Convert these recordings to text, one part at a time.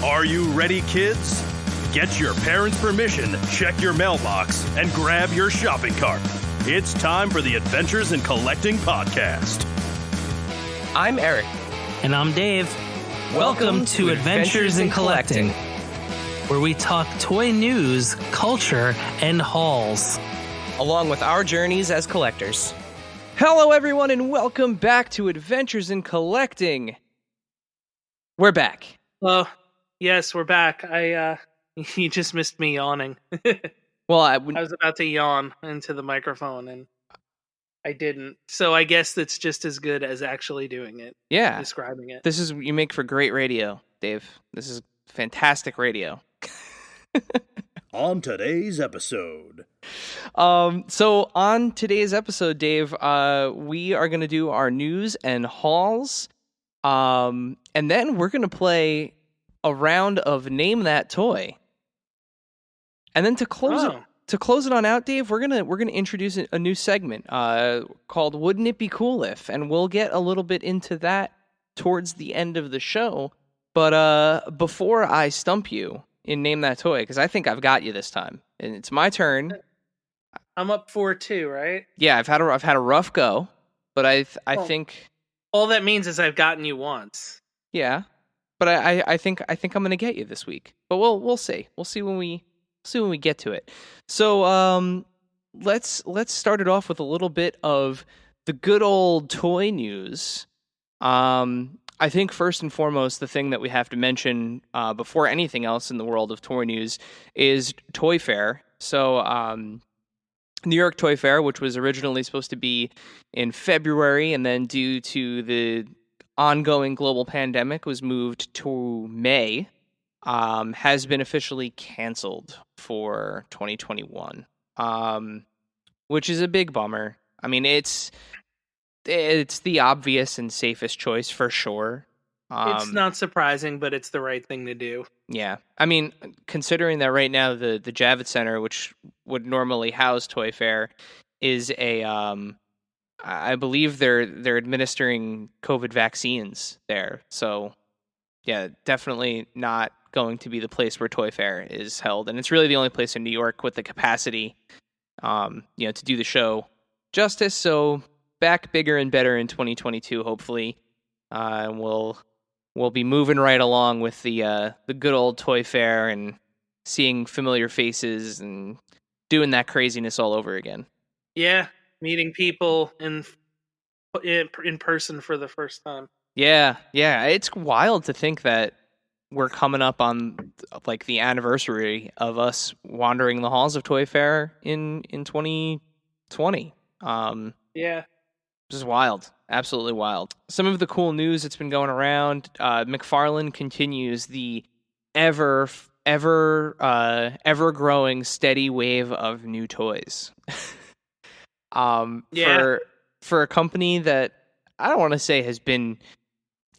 Are you ready, kids? Get your parents' permission, check your mailbox, and grab your shopping cart. It's time for the Adventures in Collecting podcast. I'm Erik. And I'm Dave. Welcome to Adventures in Collecting, where we talk toy news, culture, and hauls, along with our journeys as collectors. Hello, everyone, and welcome back to Adventures in Collecting. We're back. Oh, yes, we're back. You just missed me yawning. Well, I was about to yawn into the microphone, and I didn't. So I guess that's just as good as actually doing it. Yeah. Describing it. You make for great radio, Dave. This is fantastic radio. On today's episode. So on today's episode, Dave, we are going to do our news and hauls. And then we're going to play a round of Name That Toy. And then to close it on out, Dave, we're gonna introduce a new segment called Wouldn't It Be Cool If? And we'll get a little bit into that towards the end of the show. But before I stump you in Name That Toy, because I think I've got you this time, and it's my turn. I'm up 4-2, right? Yeah, I've had a rough go, but I think all that means is I've gotten you once. Yeah, but I think I'm gonna get you this week. But we'll see. We'll see when we get to it. So let's start it off with a little bit of the good old toy news. I think first and foremost, the thing that we have to mention before anything else in the world of toy news is Toy Fair. So New York Toy Fair, which was originally supposed to be in February, and then due to the ongoing global pandemic was moved to May, has been officially canceled for 2021, which is a big bummer. I mean, it's the obvious and safest choice for sure. It's not surprising, but it's the right thing to do. Yeah. I mean, considering that right now the Javits Center, which would normally house Toy Fair, is I believe they're administering COVID vaccines there. So, yeah, definitely not going to be the place where Toy Fair is held. And it's really the only place in New York with the capacity, to do the show justice. So back bigger and better in 2022, hopefully. And we'll be moving right along with the good old Toy Fair and seeing familiar faces and doing that craziness all over again. Yeah, meeting people in person for the first time. Yeah, it's wild to think that we're coming up on like the anniversary of us wandering the halls of Toy Fair in 2020. Yeah. This is wild. Absolutely wild. Some of the cool news that's been going around, McFarlane continues the ever growing steady wave of new toys. For a company that I don't want to say has been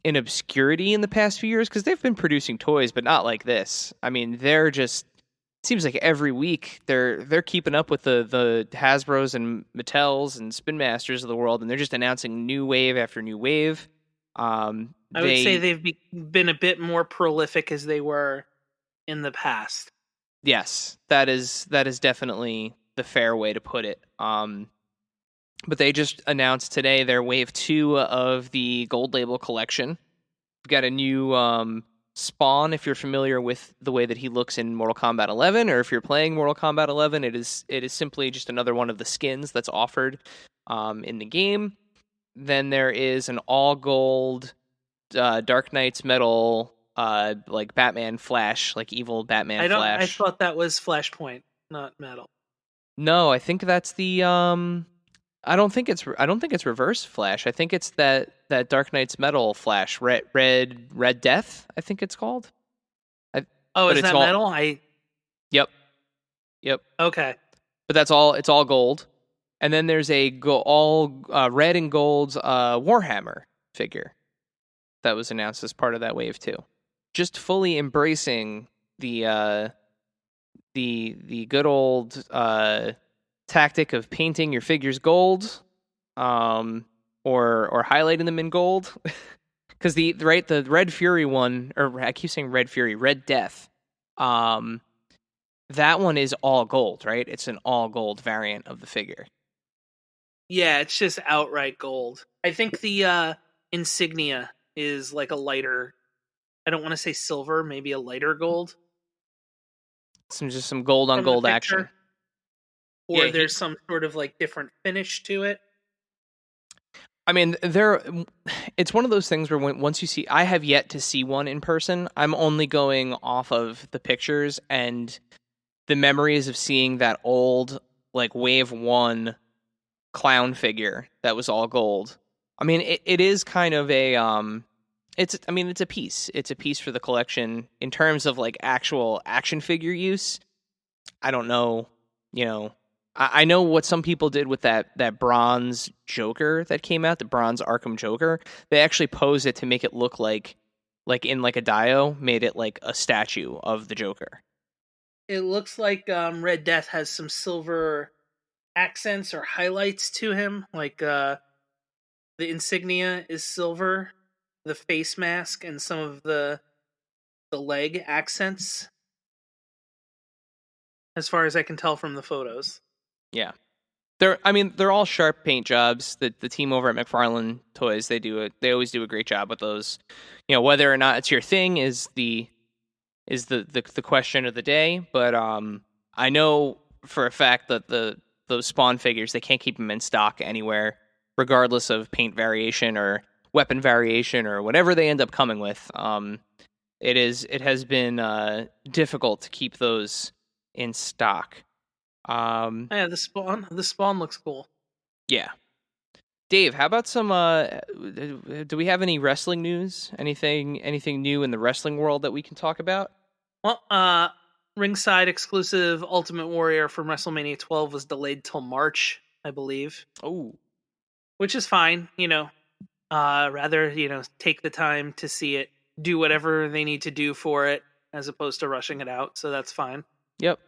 in obscurity in the past few years, because they've been producing toys, but not like this. I mean, they're just, it seems like every week they're keeping up with the Hasbros and Mattels and Spin Masters of the world, and they're just announcing new wave after new wave. I would say they've been a bit more prolific as they were in the past. Yes, that is definitely the fair way to put it. But they just announced today their Wave 2 of the Gold Label collection. We've got a new Spawn, if you're familiar with the way that he looks in Mortal Kombat 11, or if you're playing Mortal Kombat 11, it is simply just another one of the skins that's offered in the game. Then there is an all-gold Dark Knight's Metal, like Batman Flash, like evil Batman Flash. I thought that was Flashpoint, not Metal. No, I think that's the I don't think it's Reverse Flash. I think it's that Dark Knight's Metal Flash, Red Death, I think it's called. Is that Metal? Yep. Okay. But that's all. It's all gold, and then there's all red and gold Warhammer figure that was announced as part of that wave too. Just fully embracing the good old tactic of painting your figures gold, or highlighting them in gold, because the Red Fury one, or I keep saying Red Fury, Red Death, that one is all gold, right? It's an all gold variant of the figure. Yeah, it's just outright gold. I think the insignia is like a lighter. I don't want to say silver, maybe a lighter gold. Just some gold on From the gold picture. action. Or Yeah, there's some sort of like different finish to it. I mean, it's one of those things where once you see, I have yet to see one in person. I'm only going off of the pictures and the memories of seeing that old, like, Wave 1 clown figure that was all gold. I mean, it is kind of a, it's a piece. It's a piece for the collection in terms of, like, actual action figure use. I don't know, I know what some people did with that bronze Joker that came out, the bronze Arkham Joker. They actually posed it to make it look like in like a dio, made it like a statue of the Joker. It looks like Red Death has some silver accents or highlights to him. Like the insignia is silver, the face mask, and some of the leg accents. As far as I can tell from the photos. Yeah. They're all sharp paint jobs. The team over at McFarlane Toys, they always do a great job with those. Whether or not it's your thing is the question of the day, but I know for a fact that those Spawn figures, they can't keep them in stock anywhere, regardless of paint variation or weapon variation or whatever they end up coming with. It has been difficult to keep those in stock. Yeah, the spawn looks cool. Yeah. Dave, how about some do we have any wrestling news? Anything new in the wrestling world that we can talk about? Well, ringside exclusive Ultimate Warrior from WrestleMania 12 was delayed till March, I believe. Oh. Which is fine, rather, take the time to see it, do whatever they need to do for it as opposed to rushing it out, so that's fine. Yep.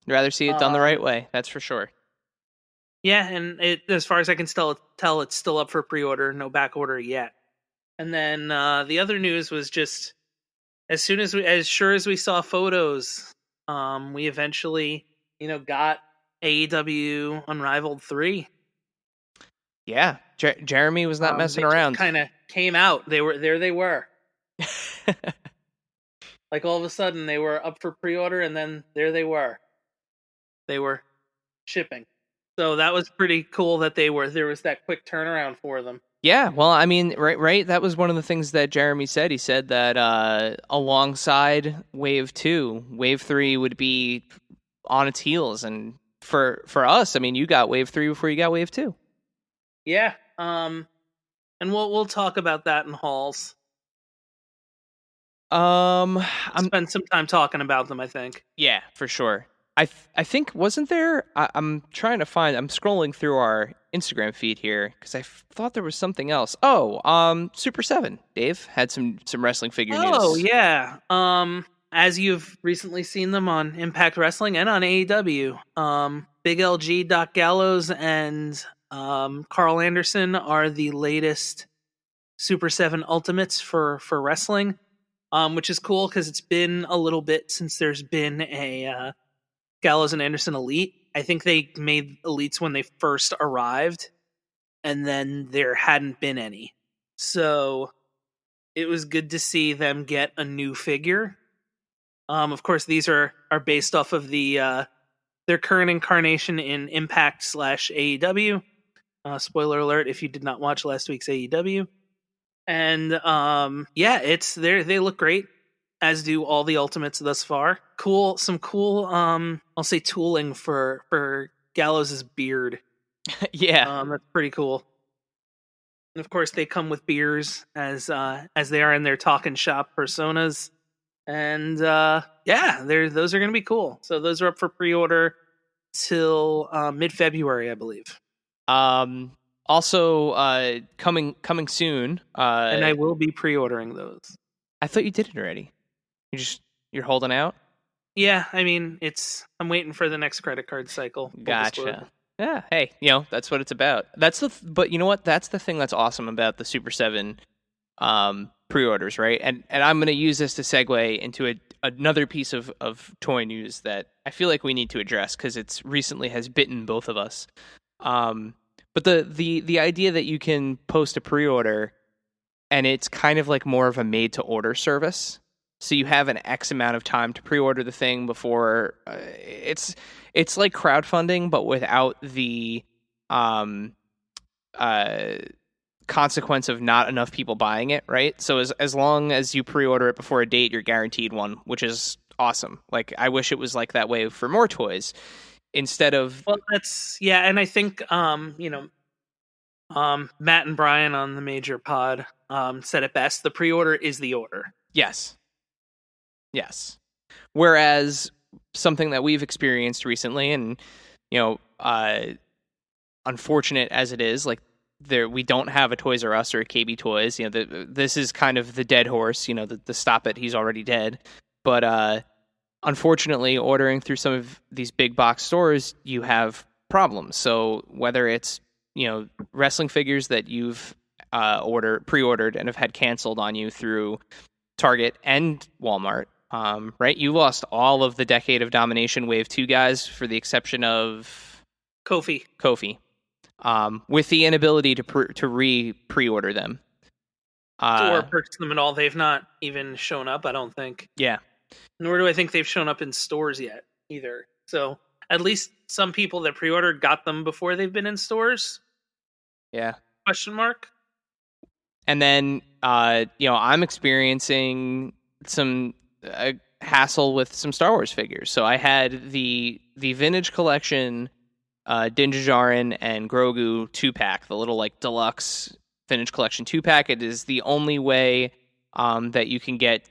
Rather see it done the right way, that's for sure. Yeah, and as far as I can tell, it's still up for pre-order, no back order yet. And then the other news was just as sure as we saw photos, we eventually, got AEW Unrivaled 3. Yeah, Jeremy was not messing around. Kind of came out. They were. Like all of a sudden they were up for pre-order, and then there they were. They were shipping. So that was pretty cool that there was that quick turnaround for them. Yeah, well, I mean, right. That was one of the things that Jeremy said. He said that alongside Wave 2, Wave 3 would be on its heels. And for us, I mean, you got Wave 3 before you got Wave 2. Yeah, and we'll talk about that in halls. Spend some time talking about them, I think. Yeah, for sure. I think, wasn't there, I'm trying to find, I'm scrolling through our Instagram feed here, because I thought there was something else. Oh, Super 7, Dave, had some wrestling figure news. Oh, yeah. As you've recently seen them on Impact Wrestling and on AEW, Big LG, Doc Gallows, and Carl Anderson are the latest Super 7 Ultimates for wrestling, which is cool, because it's been a little bit since there's been a Gallows and Anderson Elite. I think they made Elites when they first arrived, and then there hadn't been any. So it was good to see them get a new figure. Of course, these are based off of their current incarnation in Impact / AEW. Spoiler alert if you did not watch last week's AEW. And yeah, they look great, as do all the Ultimates thus far. Some cool, I'll say tooling for Gallows' beard. Yeah. That's pretty cool. And of course, they come with beers as they are in their talking shop personas. And yeah, those are going to be cool. So those are up for pre-order till mid-February, I believe. Also, coming soon. And I will be pre-ordering those. I thought you did it already. You're holding out? Yeah, I mean, I'm waiting for the next credit card cycle. Gotcha. Yeah, hey, that's what it's about. But you know what? That's the thing that's awesome about the Super 7 pre-orders, right? And I'm going to use this to segue into another piece of toy news that I feel like we need to address because it's recently has bitten both of us. But the idea that you can post a pre-order and it's kind of like more of a made-to-order service. So you have an X amount of time to pre-order the thing before it's like crowdfunding, but without the consequence of not enough people buying it, right? So as long as you pre-order it before a date, you're guaranteed one, which is awesome. Like I wish it was like that way for more toys instead of. Well, and I think Matt and Brian on the Major Pod said it best: the pre-order is the order. Yes. Whereas something that we've experienced recently, and unfortunate as it is, like we don't have a Toys R Us or a KB Toys. This is kind of the dead horse. The stop it, he's already dead. But unfortunately, ordering through some of these big box stores, you have problems. So whether it's wrestling figures that you've pre-ordered and have had canceled on you through Target and Walmart, right? You lost all of the Decade of Domination Wave 2 guys for the exception of Kofi. With the inability to pre-order them. Or purchase them at all. They've not even shown up, I don't think. Yeah. Nor do I think they've shown up in stores yet, either. So, at least some people that pre-ordered got them before they've been in stores. Yeah. Question mark? And then, I'm experiencing some hassle with some Star Wars figures. So I had the Vintage Collection Din Djarin and Grogu 2-pack, the little like deluxe Vintage Collection 2-pack. It is the only way that you can get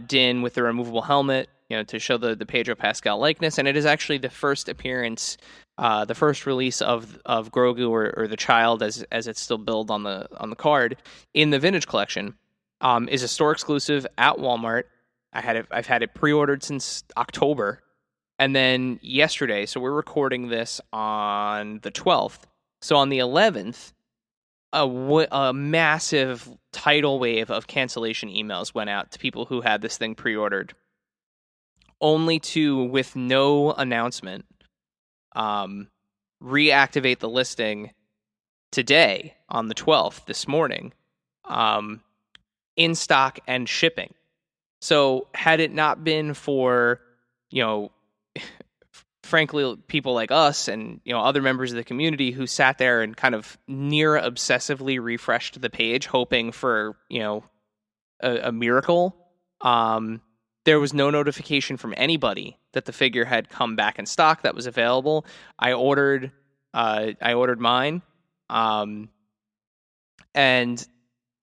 Din with the removable helmet, to show the Pedro Pascal likeness. And it is actually the first appearance, the first release of Grogu or the child as it's still billed on the card in the Vintage Collection. Is a store exclusive at Walmart. I've had it pre-ordered since October. And then yesterday, so we're recording this on the 12th. So on the 11th, a massive tidal wave of cancellation emails went out to people who had this thing pre-ordered, only to, with no announcement, reactivate the listing today on the 12th, this morning, in stock and shipping. So had it not been for, frankly, people like us and other members of the community who sat there and kind of near obsessively refreshed the page hoping for a miracle, there was no notification from anybody that the figure had come back in stock that was available. I ordered mine, and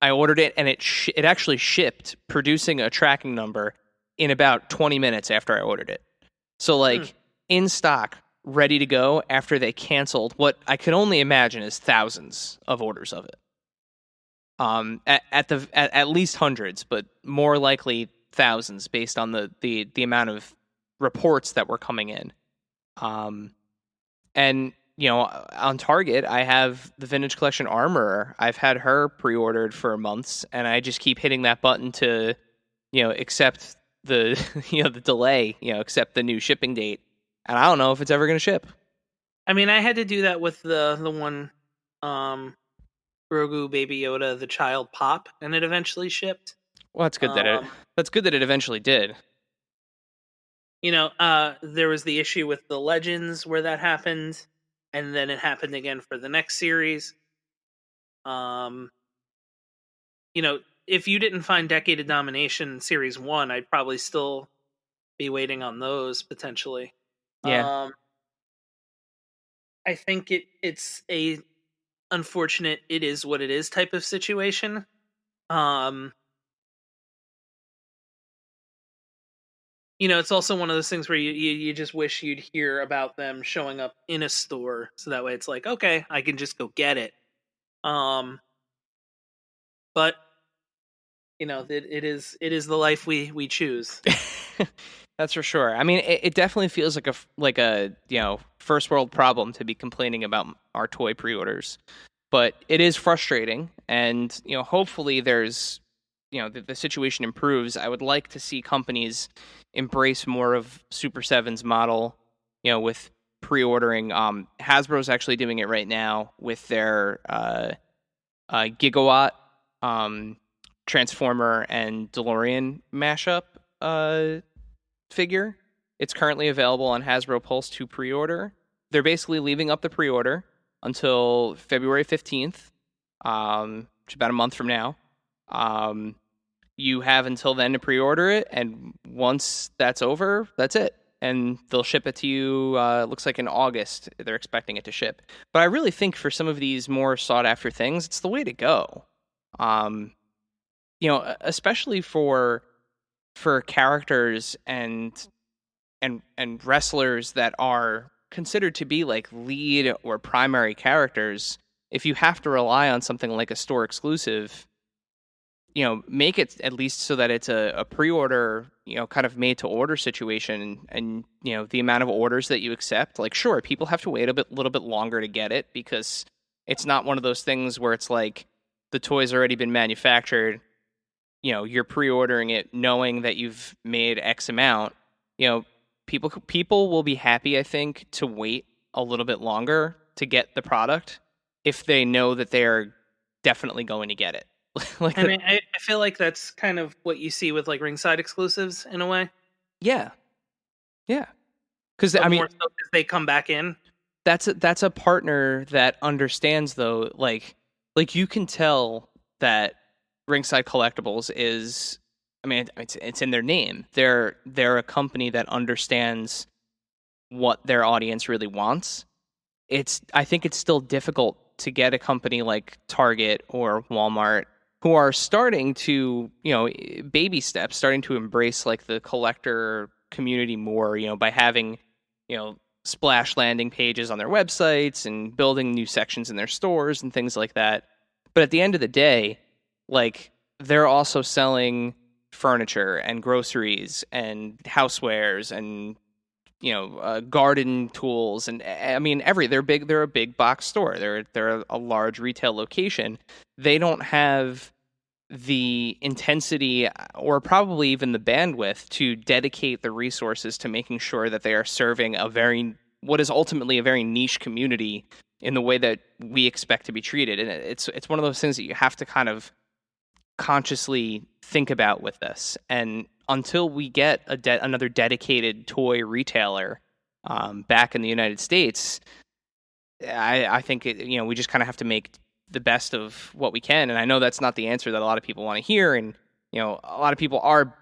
I ordered it, and it actually shipped, producing a tracking number in about 20 minutes after I ordered it. So in stock, ready to go after they canceled what I can only imagine is thousands of orders of it. At least hundreds, but more likely thousands based on the amount of reports that were coming in. And on Target, I have the Vintage Collection Armorer. I've had her pre-ordered for months, and I just keep hitting that button to, accept the, the delay, accept the new shipping date. And I don't know if it's ever going to ship. I mean, I had to do that with the one, Grogu Baby Yoda, the child pop, and it eventually shipped. Well, that's good that it eventually did. There was the issue with the Legends where that happened, and then it happened again for the next series. If you didn't find Decade of Domination Series 1, I'd probably still be waiting on those, potentially. Yeah. I think it's a unfortunate, it is what it is type of situation. It's also one of those things where you just wish you'd hear about them showing up in a store, so that way it's like, okay, I can just go get it. But it is the life we choose. That's for sure. I mean, it definitely feels like a first world problem to be complaining about our toy pre-orders. but it is frustrating, and hopefully there's the situation improves. I would like to see companies embrace more of Super 7's model, with pre-ordering. Hasbro's actually doing it right now with their Gigawatt Transformer and DeLorean mashup figure. It's currently available on Hasbro Pulse to pre-order. They're basically leaving up the pre-order until February 15th, which is about a month from now. You have until then to pre-order it, and once that's over, that's it. And they'll ship it to you, looks like in August, they're expecting it to ship. But I really think for some of these more sought-after things, it's the way to go. Especially for characters and wrestlers that are considered to be like lead or primary characters. If you have to rely on something like a store exclusive, make it at least so that it's a pre-order, kind of made to order situation, and the amount of orders that you accept. Like, sure, people have to wait a little bit longer to get it, because it's not one of those things where it's like the toy's already been manufactured. You're pre-ordering it knowing that you've made X amount. People will be happy, I think, to wait a little bit longer to get the product if they know that they are definitely going to get it. I feel like that's kind of what you see with like ringside exclusives in a way. Yeah. Because more so 'cause they come back in. That's a partner that understands, though. Like you can tell that Ringside Collectibles is. It's in their name. They're a company that understands what their audience really wants. I think it's still difficult to get a company like Target or Walmart, who are starting to, baby steps, starting to embrace like the collector community more, by having, splash landing pages on their websites and building new sections in their stores and things like that. But at the end of the day, like, they're also selling furniture and groceries and housewares and garden tools, and they're a big box store. They're a large retail location. They don't have the intensity or probably even the bandwidth to dedicate the resources to making sure that they are serving what is ultimately a very niche community in the way that we expect to be treated. And it's one of those things that you have to kind of consciously think about with this. And until we get another dedicated toy retailer back in the United States, I think we just kind of have to make the best of what we can. And I know that's not the answer that a lot of people want to hear. And a lot of people are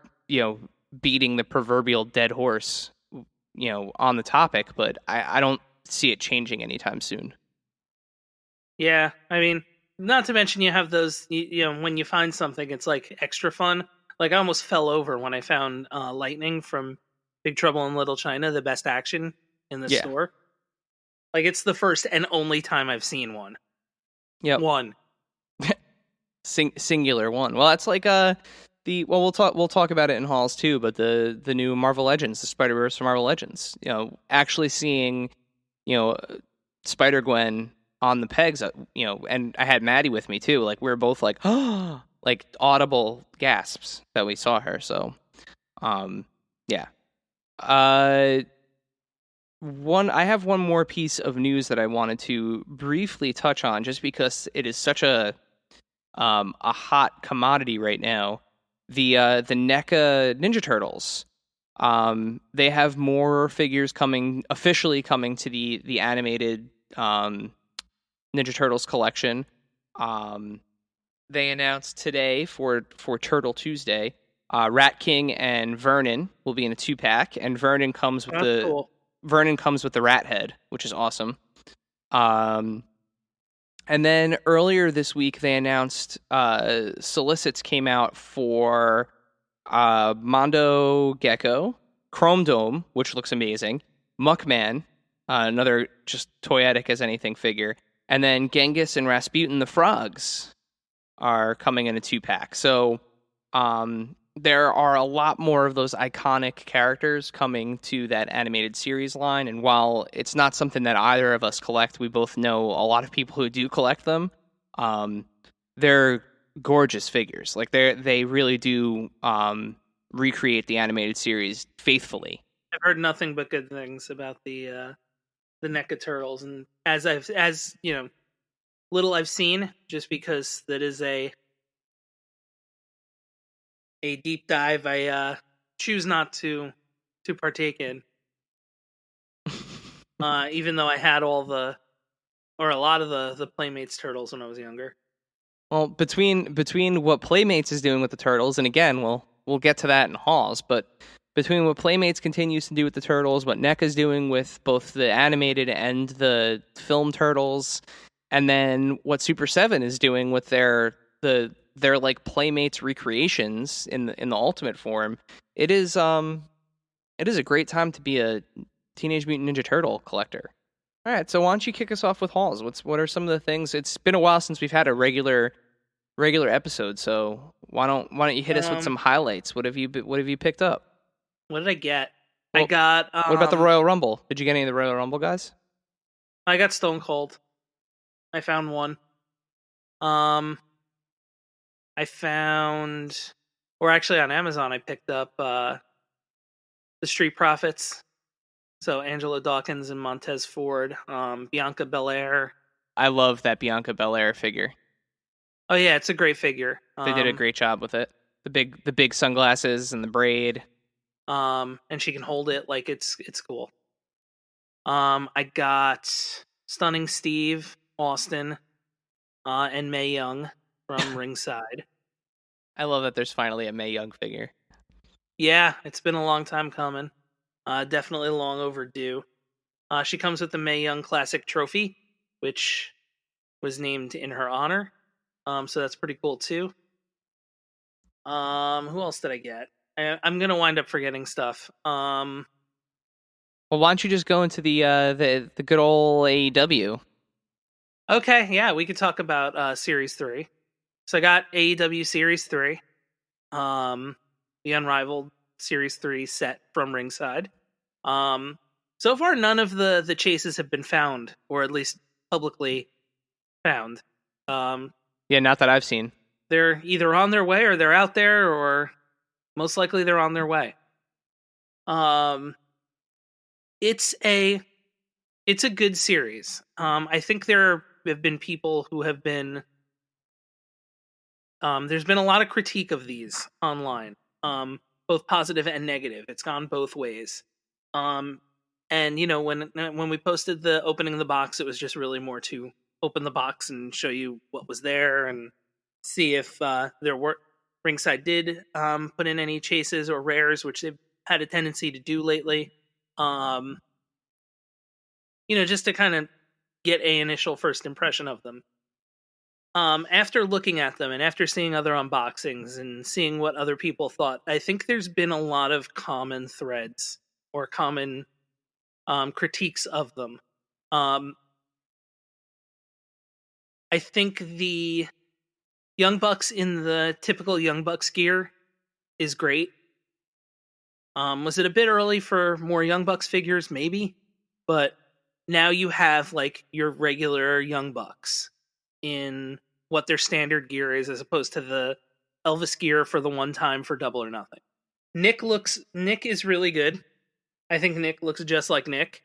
beating the proverbial dead horse on the topic, but I don't see it changing anytime soon. Yeah, not to mention you have those, when you find something, it's like extra fun. Like, I almost fell over when I found Lightning from Big Trouble in Little China, the best action in the store. Like, it's the first and only time I've seen one. Yeah, one. Singular one. Well, that's like we'll talk about it in halls too. But the new Marvel Legends, the Spider-Verse from Marvel Legends. Actually seeing Spider-Gwen on the pegs, and I had Maddie with me too. Like, we were both like, oh, like audible gasps that we saw her. So, yeah. I have one more piece of news that I wanted to briefly touch on, just because it is such a hot commodity right now. The NECA Ninja Turtles. They have more figures officially coming to the animated Ninja Turtles collection. They announced today for Turtle Tuesday, Rat King and Vernon will be in a 2-pack, and Vernon comes with the rat head, which is awesome. And then earlier this week they announced solicits came out for Mondo Gecko, Chrome Dome, which looks amazing, Muckman, another just toyetic as anything figure, and then Genghis and Rasputin the Frogs are coming in a 2-pack. So there are a lot more of those iconic characters coming to that animated series line. And while it's not something that either of us collect, we both know a lot of people who do collect them. They're gorgeous figures. Like they really do recreate the animated series faithfully. I've heard nothing but good things about the Neca Turtles, and as you know, little I've seen, just because that is a deep dive I choose not to partake in. Even though I had a lot of the Playmates turtles when I was younger. Well, between what Playmates is doing with the Turtles, and again, we'll get to that in Halls, but between what Playmates continues to do with the Turtles, what NECA's doing with both the animated and the film Turtles, and then what Super 7 is doing with their like Playmates recreations in the Ultimate form, it is a great time to be a Teenage Mutant Ninja Turtle collector. All right, so why don't you kick us off with Halls? What are some of the things? It's been a while since we've had a regular episode, so why don't you hit us with some highlights? What have you picked up? What did I get? Well, I got. What about the Royal Rumble? Did you get any of the Royal Rumble guys? I got Stone Cold. I found one. I found, or actually on Amazon, I picked up the Street Profits. So Angelo Dawkins and Montez Ford, Bianca Belair. I love that Bianca Belair figure. Oh yeah, it's a great figure. They did a great job with it. The big sunglasses and the braid. And she can hold it like it's cool. I got Stunning Steve Austin, and Mae Young from Ringside. I love that there's finally a Mae Young figure. Yeah, it's been a long time coming. Definitely long overdue. She comes with the Mae Young Classic Trophy, which was named in her honor. So that's pretty cool too. Who else did I get? I'm gonna wind up forgetting stuff. Well, why don't you just go into the good old AEW? Okay, yeah, we could talk about Series 3. So I got AEW Series 3, the Unrivaled Series 3 set from Ringside. So far, none of the chases have been found, or at least publicly found. Yeah, not that I've seen. They're either on their way, or they're out there, or most likely they're on their way. It's a good series. I think there have been people who have been. There's been a lot of critique of these online, both positive and negative. It's gone both ways. And you know, when we posted the opening of the box, it was just really more to open the box and show you what was there and see if there were Ringside did put in any chases or rares, which they've had a tendency to do lately. You know, just to kind of get a initial first impression of them. After looking at them and after seeing other unboxings and seeing what other people thought, I think there's been a lot of common threads or common critiques of them. I think the Young Bucks in the typical Young Bucks gear is great. Was it a bit early for more Young Bucks figures? Maybe. But now you have like your regular Young Bucks in what their standard gear is, as opposed to the Elvis gear for the one time for Double or Nothing. Nick is really good. I think Nick looks just like Nick.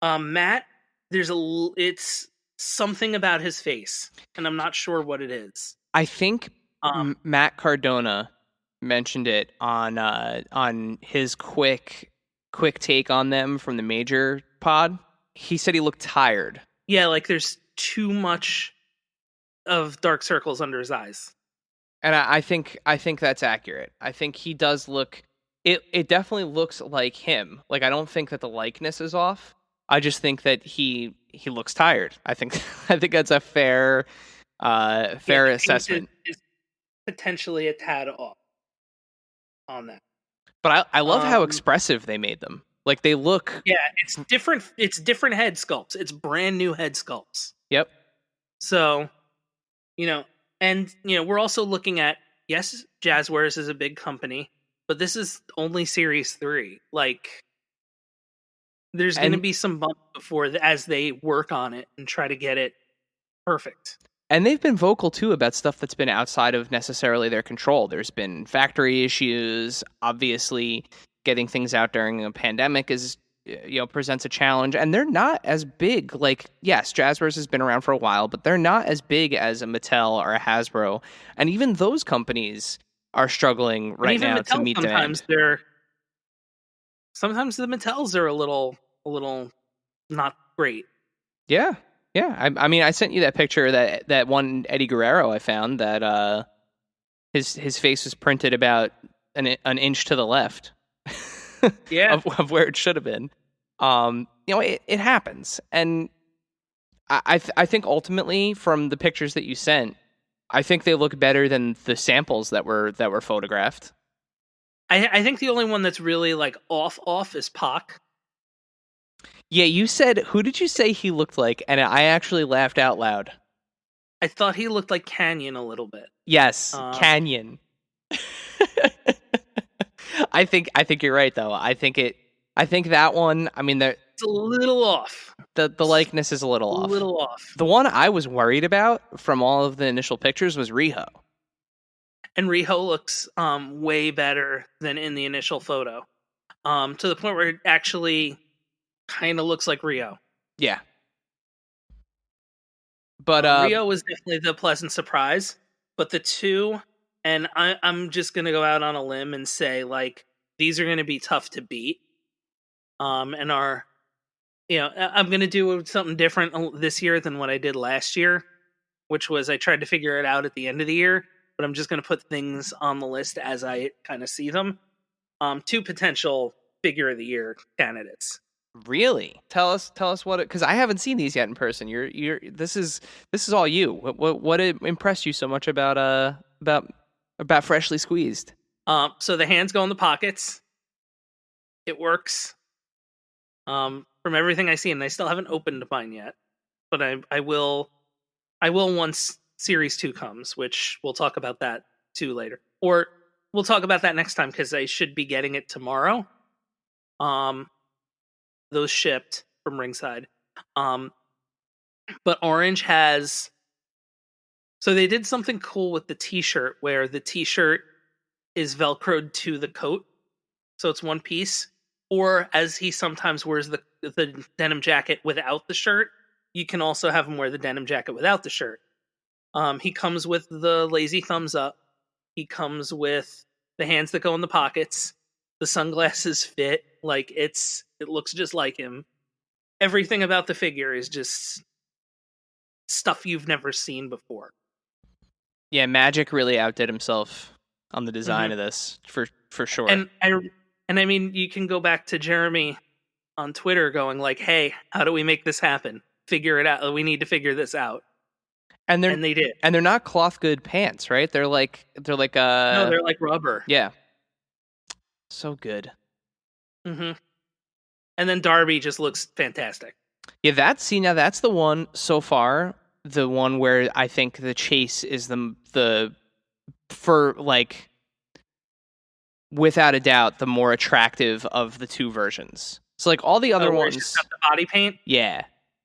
Matt, it's something about his face, and I'm not sure what it is. I think Matt Cardona mentioned it on his quick take on them from the Major pod. He said he looked tired. Yeah, like there's too much of dark circles under his eyes. And I think that's accurate. I think he does look. It definitely looks like him. Like I don't think that the likeness is off. I just think that he looks tired. I think that's a fair assessment. Is potentially a tad off on that. But I love how expressive they made them. Like they look. Yeah, it's different. It's different head sculpts. It's brand new head sculpts. Yep. So, you know, and you know, we're also looking at, yes, Jazzwares is a big company, but this is only Series 3. Like, there's going to be some bump before as they work on it and try to get it perfect. And they've been vocal too about stuff that's been outside of necessarily their control. There's been factory issues. Obviously, getting things out during a pandemic presents a challenge. And they're not as big. Like, yes, Jazzwares has been around for a while, but they're not as big as a Mattel or a Hasbro. And even those companies are struggling right now Mattel, to meet sometimes demand. Sometimes the Mattels are a little not great. Yeah. Yeah. I mean, I sent you that picture that one Eddie Guerrero I found that his face was printed about an inch to the left. Yeah. of where it should have been. It happens. And I think ultimately from the pictures that you sent, I think they look better than the samples that were photographed. I think the only one that's really like off is Pac. Yeah, you said, who did you say he looked like? And I actually laughed out loud. I thought he looked like Canyon a little bit. Yes, Canyon. I think you're right though. I think that one, I mean, it's a little off. The likeness is a little off. A little off. The one I was worried about from all of the initial pictures was Riho. And Riho looks way better than in the initial photo. To the point where it actually kind of looks like Rio. Yeah. But Rio was definitely the pleasant surprise. But the two, and I'm just going to go out on a limb and say, like, these are going to be tough to beat. And I'm going to do something different this year than what I did last year, which was I tried to figure it out at the end of the year. But I'm just going to put things on the list as I kind of see them. Two potential figure of the year candidates. Really? Tell us what it, because I haven't seen these yet in person. This is all you. What impressed you so much about Freshly Squeezed? So the hands go in the pockets. It works. From everything I see, and I still haven't opened mine yet, but I will once Series 2 comes, which we'll talk about that too later. Or we'll talk about that next time because I should be getting it tomorrow. Those shipped from Ringside. But Orange has... So they did something cool with the t-shirt where the t-shirt is Velcroed to the coat. So it's one piece. Or as he sometimes wears the denim jacket without the shirt, you can also have him wear the denim jacket without the shirt. He comes with the lazy thumbs up. He comes with the hands that go in the pockets. The sunglasses fit. Like, it looks just like him. Everything about the figure is just stuff you've never seen before. Yeah, Magic really outdid himself on the design of this, for sure. And I mean, you can go back to Jeremy on Twitter going like, hey, how do we make this happen? Figure it out. We need to figure this out. And they did. And they're not cloth good pants, right? They're like no, they're like rubber. Yeah. So good. Mm-hmm. And then Darby just looks fantastic. Yeah, that's the one so far, the one where I think the chase is the for like without a doubt the more attractive of the two versions. So like all the other ones just got the body paint. Yeah.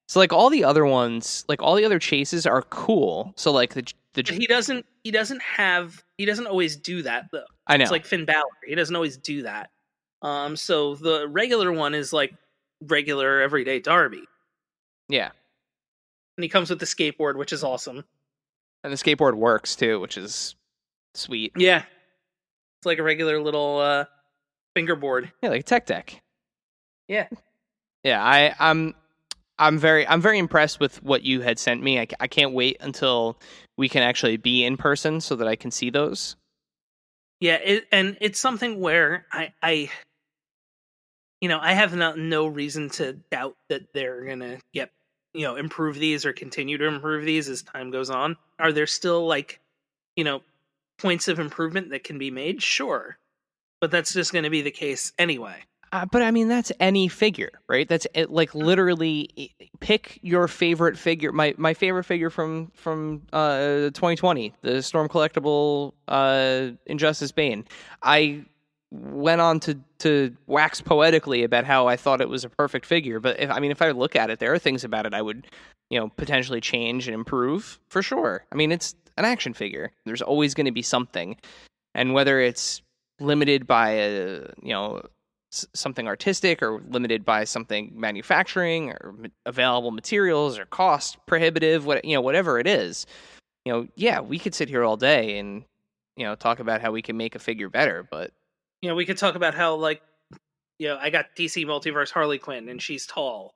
So like all the other ones, like all the other chases are cool. So like the But he doesn't always do that though. I know. It's like Finn Balor. He doesn't always do that. So the regular one is like regular everyday Darby. Yeah. And he comes with the skateboard, which is awesome. And the skateboard works too, which is sweet. Yeah. It's like a regular little fingerboard. Yeah, like a tech deck. Yeah. Yeah, I'm very impressed with what you had sent me. I can't wait until we can actually be in person so that I can see those. Yeah, and it's something where I have no reason to doubt that they're gonna get improve these or continue to improve these as time goes on. Are there still points of improvement that can be made? Sure, but that's just going to be the case anyway. But I mean, that's any figure, right? That's like literally pick your favorite figure. My favorite figure from 2020, the Storm Collectible Injustice Bane. I went on to wax poetically about how I thought it was a perfect figure. But if I look at it, there are things about it I would potentially change and improve for sure. I mean, it's an action figure. There's always going to be something, and whether it's limited by something artistic or limited by something manufacturing or available materials or cost prohibitive, whatever it is, yeah, we could sit here all day and talk about how we can make a figure better, but we could talk about how, like, I got DC Multiverse Harley Quinn and she's tall,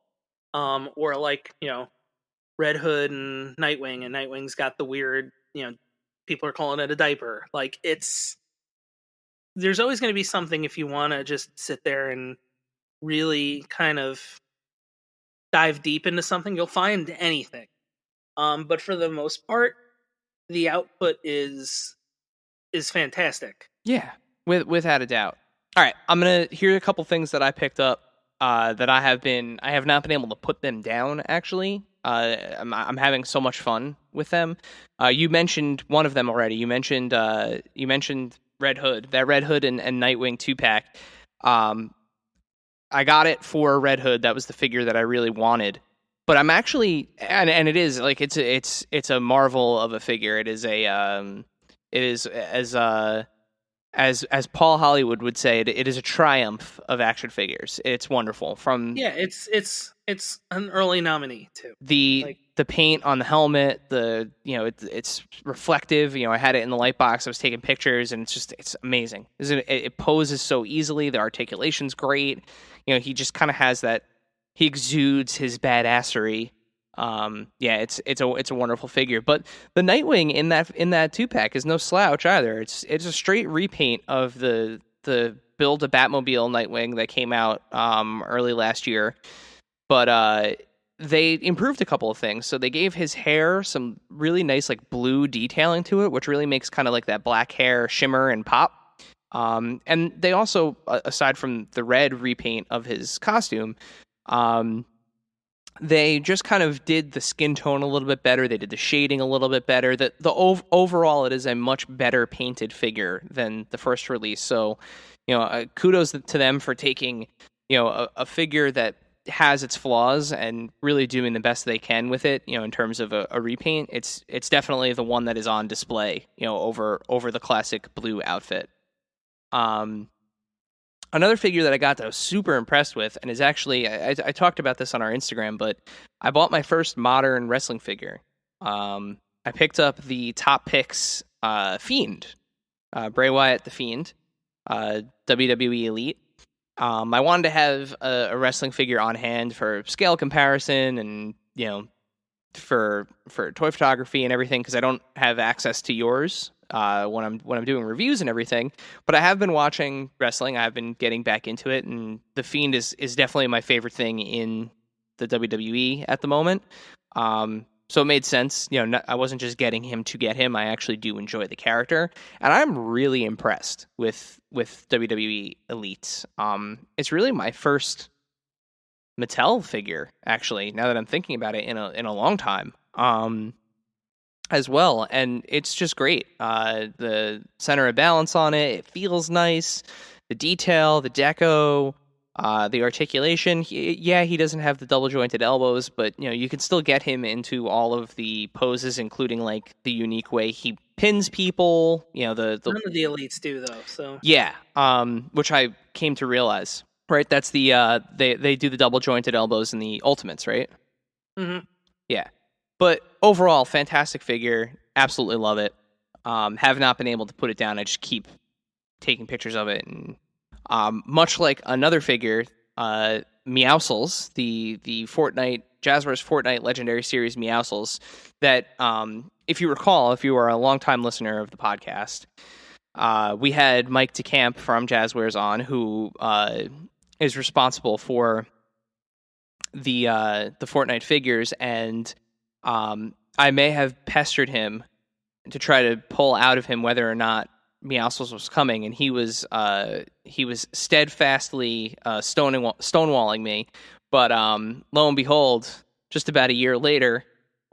or like Red Hood and Nightwing's got the weird, people are calling it a diaper. Like, there's always going to be something if you want to just sit there and really kind of dive deep into something, you'll find anything. But for the most part, the output is fantastic. Yeah, without a doubt. All right, I'm gonna hear a couple things that I picked up that I have not been able to put them down. Actually, I'm having so much fun with them. You mentioned one of them already. You mentioned Red Hood, that Red Hood and Nightwing 2-pack. I got it for Red Hood. That was the figure that I really wanted. But I'm actually, and it is like it's a marvel of a figure. It is as Paul Hollywood would say, it is a triumph of action figures. It's wonderful. It's an early nominee too. The paint on the helmet, it's reflective. I had it in the light box. I was taking pictures, and it's amazing. It poses so easily. The articulation's great. He just kind of has that. He exudes his badassery. It's a wonderful figure. But the Nightwing in that 2-pack is no slouch either. It's a straight repaint of the Build a Batmobile Nightwing that came out early last year. But they improved a couple of things. So they gave his hair some really nice like blue detailing to it, which really makes kind of like that black hair shimmer and pop. And they also, aside from the red repaint of his costume, they just kind of did the skin tone a little bit better. They did the shading a little bit better. Overall, it is a much better painted figure than the first release. So, kudos to them for taking, a figure that has its flaws and really doing the best they can with it. In terms of a repaint, it's definitely the one that is on display. Over the classic blue outfit. Another figure that I got that I was super impressed with, and is actually, I talked about this on our Instagram, but I bought my first modern wrestling figure. I picked up the Top Picks Fiend, Bray Wyatt the Fiend, WWE Elite. I wanted to have a wrestling figure on hand for scale comparison and, for toy photography and everything, because I don't have access to yours when I'm doing reviews and everything. But I have been watching wrestling. I've been getting back into it, and the Fiend is definitely my favorite thing in the WWE at the moment. So it made sense. I wasn't just getting him to get him. I actually do enjoy the character, and I'm really impressed with WWE Elite. It's really my first Mattel figure, actually, now that I'm thinking about it, in a long time. As well, and it's just great. The center of balance on it feels nice. The detail, the deco, the articulation. He doesn't have the double jointed elbows, but you can still get him into all of the poses, including like the unique way he pins people. None of the elites do though. So yeah, which I came to realize. Right, that's the they do the double jointed elbows in the Ultimates, right? Mm-hmm. Yeah. But overall, fantastic figure. Absolutely love it. Have not been able to put it down. I just keep taking pictures of it. And much like another figure, Meowscles, the Fortnite, Jazzwares Fortnite Legendary Series Meowscles, that, if you recall, if you are a longtime listener of the podcast, we had Mike DeCamp from Jazzwares on, who is responsible for the Fortnite figures, and I may have pestered him to try to pull out of him whether or not Meowscles was coming, and he was steadfastly stonewalling me. But lo and behold, just about a year later,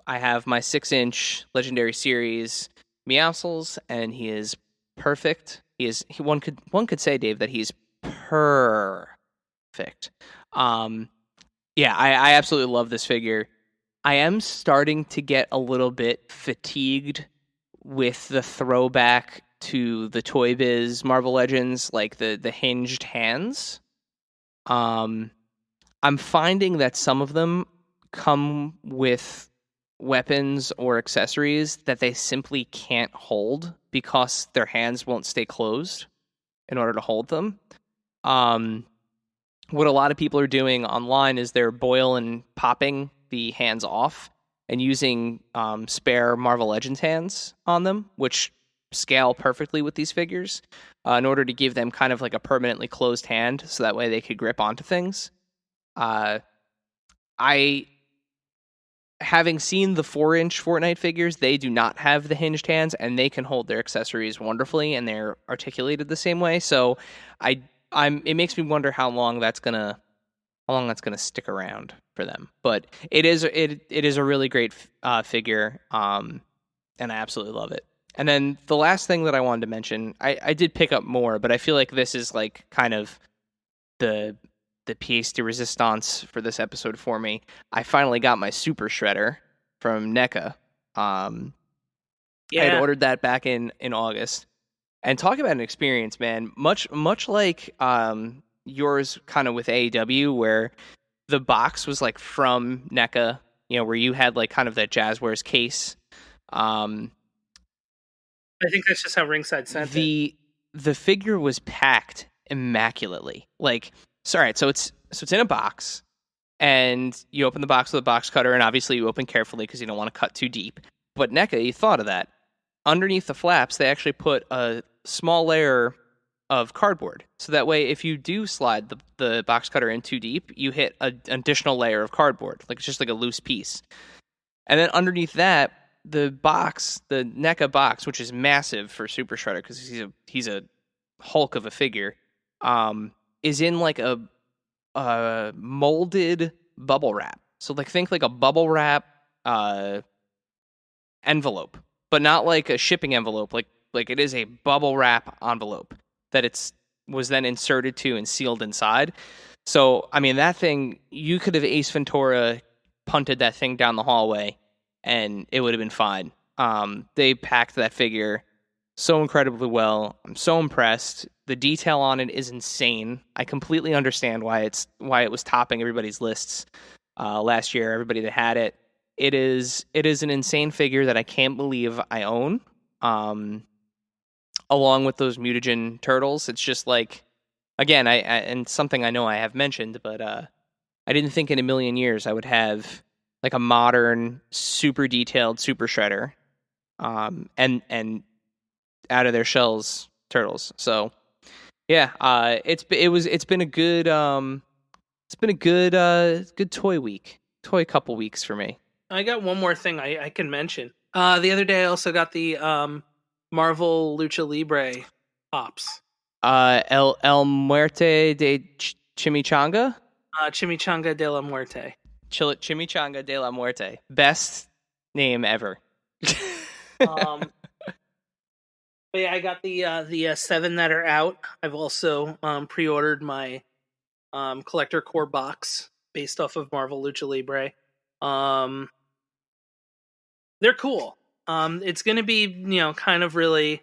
I have my 6-inch Legendary Series Meowscles, and he is perfect. One could say, Dave, that he's perfect. I absolutely love this figure. I am starting to get a little bit fatigued with the throwback to the Toy Biz Marvel Legends, like the hinged hands. I'm finding that some of them come with weapons or accessories that they simply can't hold because their hands won't stay closed in order to hold them. What a lot of people are doing online is they're boil and popping the hands off and using spare Marvel Legends hands on them, which scale perfectly with these figures in order to give them kind of like a permanently closed hand so that way they could grip onto things. I, having seen the 4-inch Fortnite figures, they do not have the hinged hands and they can hold their accessories wonderfully and they're articulated the same way. So it makes me wonder how long that's gonna stick around for them. But it is a really great figure, and I absolutely love it. And then the last thing that I wanted to mention, I did pick up more, but I feel like this is like kind of the pièce de résistance for this episode for me. I finally got my Super Shredder from NECA. I had ordered that back in August. And talk about an experience, man. Much like yours kind of with AEW, where the box was like from NECA, where you had like kind of that Jazzwares case. I think that's just how Ringside sent it. The figure was packed immaculately. Like, sorry, so it's in a box, and you open the box with a box cutter, and obviously you open carefully because you don't want to cut too deep. But NECA, you thought of that. Underneath the flaps, they actually put a small layer of cardboard. So that way, if you do slide the box cutter in too deep, you hit an additional layer of cardboard. Like, it's just like a loose piece. And then underneath that, the NECA box, which is massive for Super Shredder because he's a hulk of a figure, is in like a molded bubble wrap. So like think like a bubble wrap envelope, but not like a shipping envelope. Like it is a bubble wrap envelope that was then inserted to and sealed inside. So I mean that thing, you could have Ace Ventura punted that thing down the hallway and it would have been fine. They packed that figure so incredibly well. I'm so impressed. The detail on it is insane. I completely understand why it was topping everybody's lists last year. Everybody that had it. It is an insane figure that I can't believe I own. Along with those mutagen turtles, it's just like, again, I and something I know I have mentioned, but I didn't think in a million years I would have like a modern, super detailed Super Shredder, and out of their shells turtles. So yeah, it's been a good toy couple weeks for me. I got one more thing I can mention. The other day I also got the Marvel Lucha Libre pops. El Muerte de Chimichanga? Chimichanga de la Muerte. Chimichanga de la Muerte. Best name ever. But yeah, I got the 7 that are out. I've also pre-ordered my collector core box based off of Marvel Lucha Libre. They're cool. It's going to be, kind of really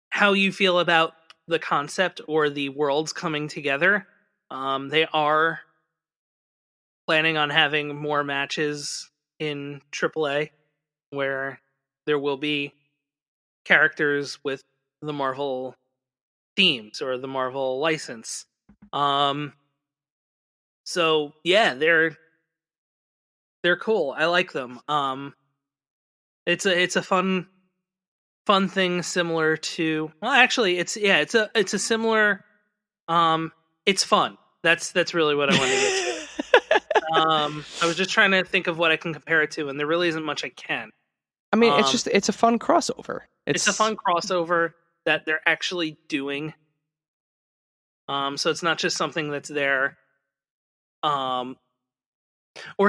how you feel about the concept or the worlds coming together. They are planning on having more matches in AAA where there will be characters with the Marvel themes or the Marvel license. So yeah, they're cool. I like them. It's a fun thing similar to, well, actually it's a similar, it's fun. That's really what I wanted to get to. I was just trying to think of what I can compare it to, and there really isn't much I can. I mean, it's a fun crossover. It's a fun crossover that they're actually doing. So it's not just something that's there. Or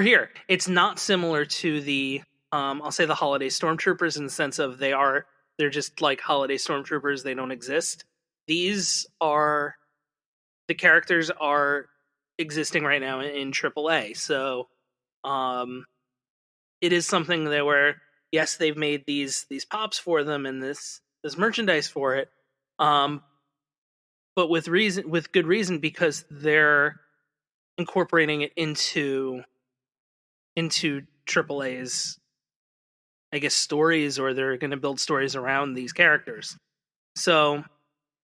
here, it's not similar to the, I'll say the Holiday Stormtroopers in the sense of they're just like Holiday Stormtroopers. They don't exist. The characters are existing right now in AAA. So, it is something that where yes, they've made these pops for them and this merchandise for it, but with good reason, because they're incorporating it into AAA's, I guess, stories, or they're going to build stories around these characters. So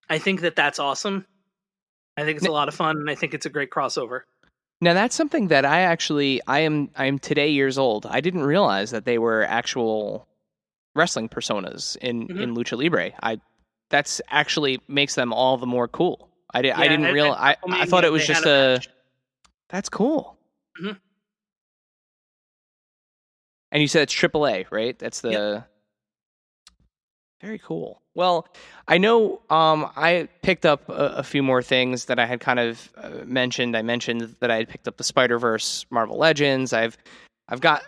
I think that's awesome. I think it's a lot of fun, and I think it's a great crossover. Now that's something that I am today years old. I didn't realize that they were actual wrestling personas in Lucha Libre. That's actually makes them all the more cool. I didn't realize. I thought it was just a. That's cool. Mm-hmm. And you said it's AAA, right? That's the. Yep. Very cool. Well, I know I picked up a few more things that I had kind of mentioned. I mentioned that I had picked up the Spider-Verse Marvel Legends. I got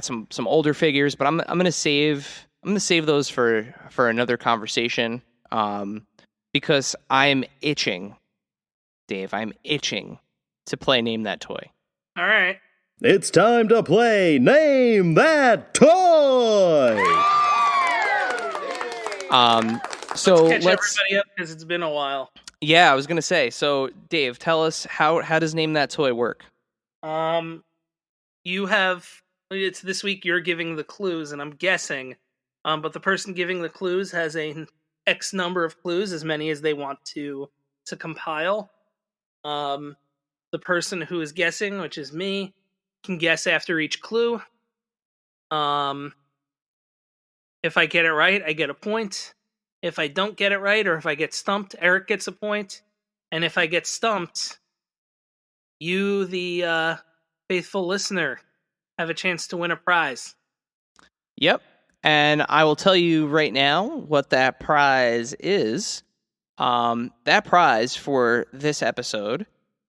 some older figures, but I'm gonna save those for another conversation because I'm itching, Dave. I'm itching to play Name That Toy. All right. It's time to play Name That Toy! So let's catch everybody up because it's been a while. Yeah, I was gonna say. So, Dave, tell us how does Name That Toy work? It's this week. You're giving the clues, and I'm guessing. But the person giving the clues has a X number of clues, as many as they want to compile. The person who is guessing, which is me, can guess after each clue. If I get it right, I get a point. If I don't get it right, or if I get stumped, Erik gets a point. And if I get stumped, you, the faithful listener, have a chance to win a prize. Yep. And I will tell you right now what that prize is. That prize for this episode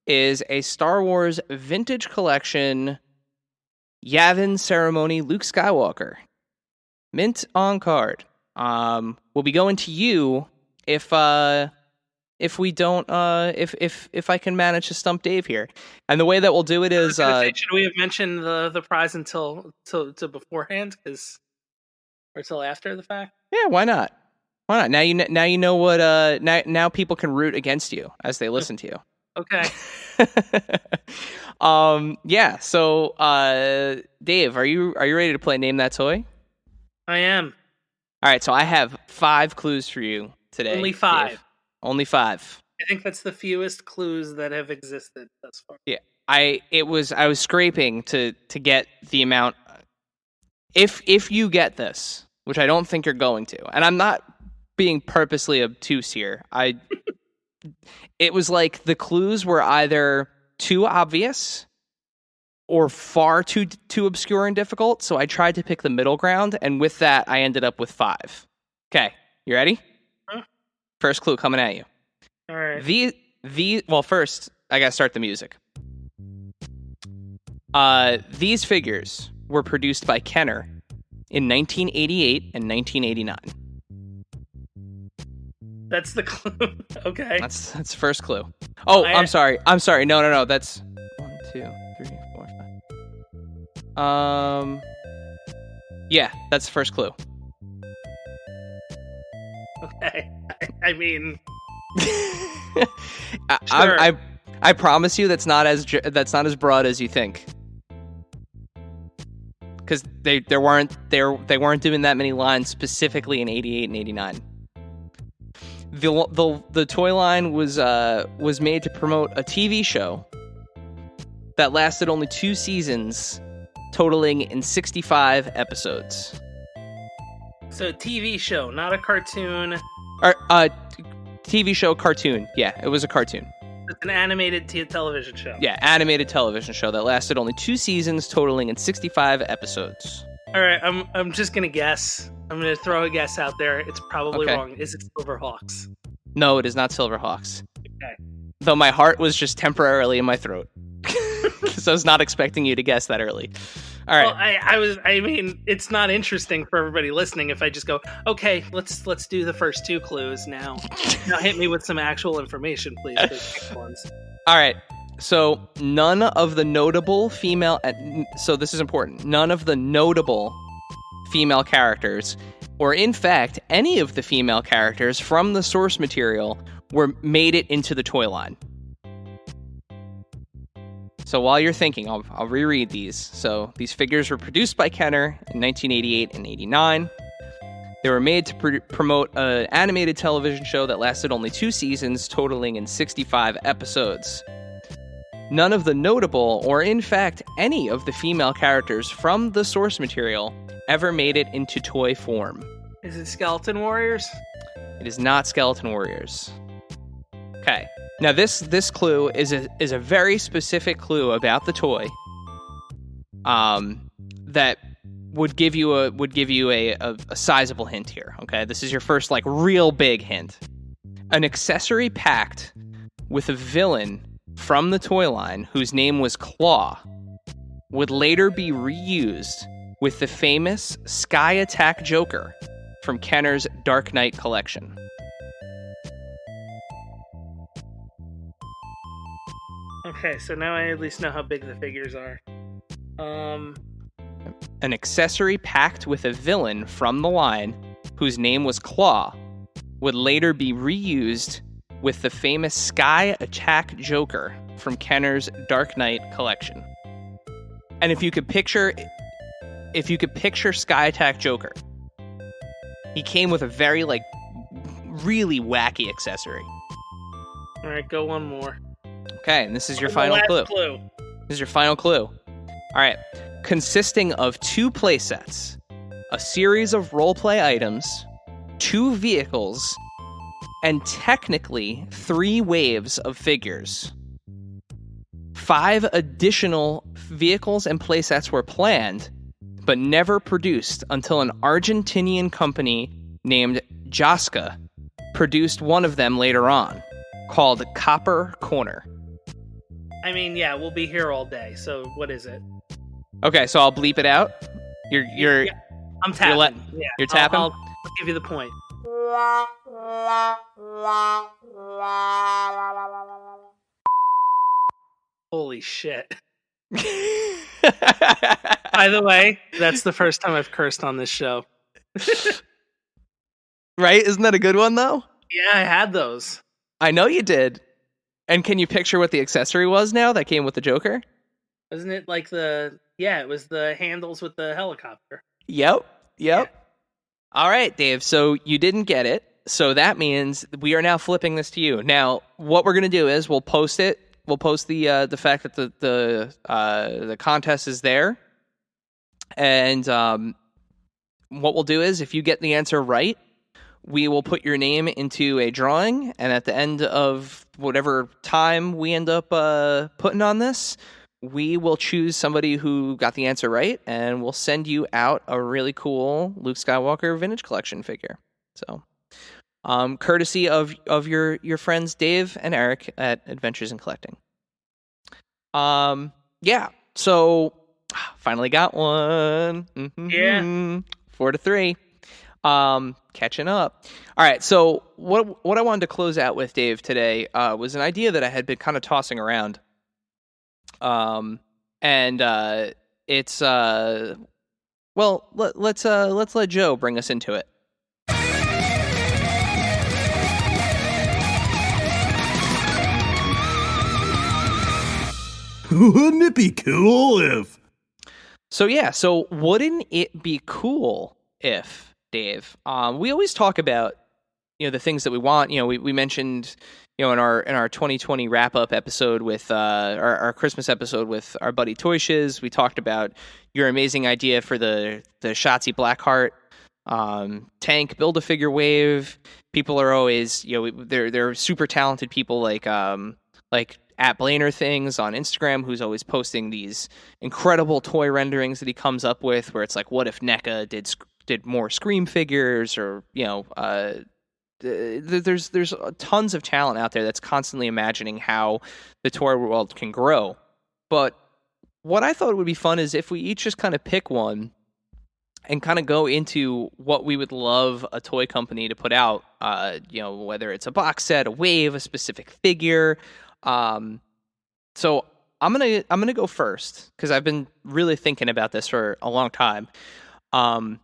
is a Star Wars Vintage Collection Yavin Ceremony Luke Skywalker. Mint on card. Will be going to you if we don't if I can manage to stump Dave here. And the way that we'll do it is should we have mentioned the prize until beforehand, or till after the fact? Yeah, why not? Why not? Now you know what now people can root against you as they listen to you. Okay. Yeah, so Dave, are you ready to play Name That Toy? I am. All right, so I have 5 clues for you today. Only 5. Dave. Only 5. I think that's the fewest clues that have existed thus far. Yeah. I was scraping to get the amount. If you get this, which I don't think you're going to, and I'm not being purposely obtuse here. It was like the clues were either too obvious or far too obscure and difficult, so I tried to pick the middle ground, and with that, I ended up with 5. Okay, you ready? Huh? First clue coming at you. All right. Well, first, I gotta start the music. These figures were produced by Kenner in 1988 and 1989. That's the clue. Okay. That's the first clue. Oh, I'm sorry. No. That's 1, 2, 3, 4, 5. Yeah, that's the first clue. Okay. I mean, sure. I promise you that's not as broad as you think. Because they weren't doing that many lines specifically in 88 and 89. The toy line was made to promote a TV show that lasted only 2 seasons, totaling in 65 episodes. So TV show, not a cartoon. Or TV show, cartoon. Yeah, it was a cartoon. It's an animated television show. Yeah, animated television show that lasted only 2 seasons, totaling in 65 episodes. All right, I'm just gonna guess. I'm gonna throw a guess out there. It's probably wrong. Is it Silverhawks? No, it is not Silverhawks. Okay. Though my heart was just temporarily in my throat, because I was not expecting you to guess that early. All right. Well, I mean, it's not interesting for everybody listening if I just go, okay, let's do the first 2 clues now. Now hit me with some actual information, please. Those ones. All right. So none of the notable female. So this is important. None of the notable female characters, or in fact, any of the female characters from the source material, made it into the toy line. So while you're thinking, I'll reread these. So these figures were produced by Kenner in 1988 and 89. They were made to promote an animated television show that lasted only 2 seasons, totaling in 65 episodes. None of the notable, or in fact any of the female characters from the source material, ever made it into toy form. Is it Skeleton Warriors? It is not Skeleton Warriors. Okay. Now this clue is a very specific clue about the toy. That would give you a sizable hint here. Okay, this is your first like real big hint. An accessory packed with a villain from the toy line whose name was Claw would later be reused with the famous Sky Attack Joker from Kenner's Dark Knight collection. Okay, so now I at least know how big the figures are. An accessory packed with a villain from the line whose name was Claw would later be reused with the famous Sky Attack Joker from Kenner's Dark Knight collection. And if you could picture Sky Attack Joker, he came with a very like really wacky accessory. All right, go one more. Okay, and this is your final clue. This is your final clue. All right. Consisting of 2 playsets, a series of roleplay items, 2 vehicles, and technically 3 waves of figures. 5 additional vehicles and playsets were planned, but never produced until an Argentinian company named Jaska produced one of them later on, called Copper Corner. I mean, yeah, we'll be here all day. So what is it? Okay, so I'll bleep it out. You're I'm tapping. You're tapping? I'll give you the point. Holy shit. By the way, that's the first time I've cursed on this show. Right? Isn't that a good one, though? Yeah, I had those. I know you did. And can you picture what the accessory was now that came with the Joker? Wasn't it like it was the handles with the helicopter. Yep. Yeah. All right, Dave. So you didn't get it. So that means we are now flipping this to you. Now, what we're going to do is we'll post it. We'll post the fact that the contest is there. And what we'll do is if you get the answer right, we will put your name into a drawing. And at the end of whatever time we end up putting on this, we will choose somebody who got the answer right, and we'll send you out a really cool Luke Skywalker vintage collection figure. So, courtesy of your friends Dave and Erik at Adventures in Collecting. Yeah. So, finally got one. Mm-hmm. Yeah. 4-3. Catching up. All right. So, what I wanted to close out with, Dave, today was an idea that I had been kind of tossing around. It's well, let's let Joe bring us into it. Wouldn't it be cool if? So wouldn't it be cool if, Dave? We always talk about, the things that we want. We mentioned, in our 2020 wrap up episode with our Christmas episode with our buddy Toy Shiz, we talked about your amazing idea for the Shotzi Blackheart tank Build-A-Figure wave. People are always, they're super talented people like at Blainer Things on Instagram, who's always posting these incredible toy renderings that he comes up with, where it's like, what if NECA did more Scream figures, or there's tons of talent out there that's constantly imagining how the toy world can grow. But what I thought would be fun is if we each just kind of pick one and kind of go into what we would love a toy company to put out, whether it's a box set, a wave, a specific figure, So I'm gonna go first because I've been really thinking about this for a long time. One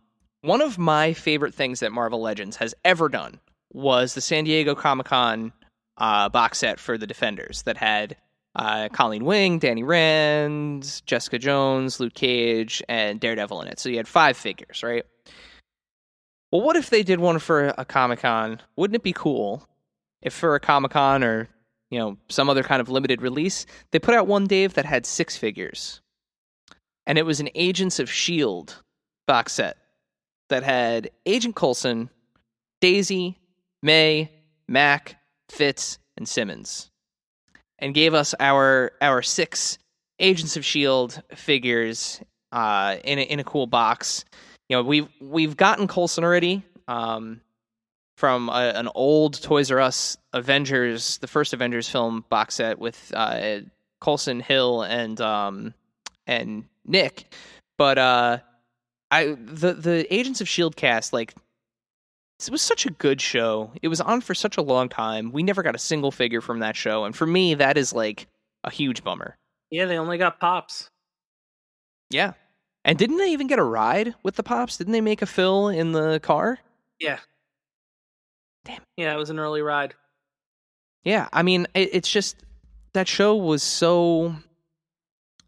of my favorite things that Marvel Legends has ever done was the San Diego Comic-Con box set for the Defenders that had Colleen Wing, Danny Rand, Jessica Jones, Luke Cage, and Daredevil in it. So you had 5 figures, right? Well, what if they did one for a Comic-Con? Wouldn't it be cool if for a Comic-Con or, some other kind of limited release, they put out one, Dave, that had 6 figures. And it was an Agents of S.H.I.E.L.D. box set that had Agent Coulson, Daisy, May, Mac, Fitz, and Simmons, and gave us our 6 Agents of S.H.I.E.L.D. figures in a cool box. We've gotten Coulson already from an old Toys R Us Avengers, the first Avengers film box set with Coulson, Hill, and Nick, but the Agents of S.H.I.E.L.D. cast, like, it was such a good show. It was on for such a long time. We never got a single figure from that show, and for me, that is like a huge bummer. Yeah, they only got Pops. Yeah. And didn't they even get a ride with the Pops? Didn't they make a fill in the car? Yeah. Damn. Yeah, it was an early ride. Yeah, I mean, it's just, that show was so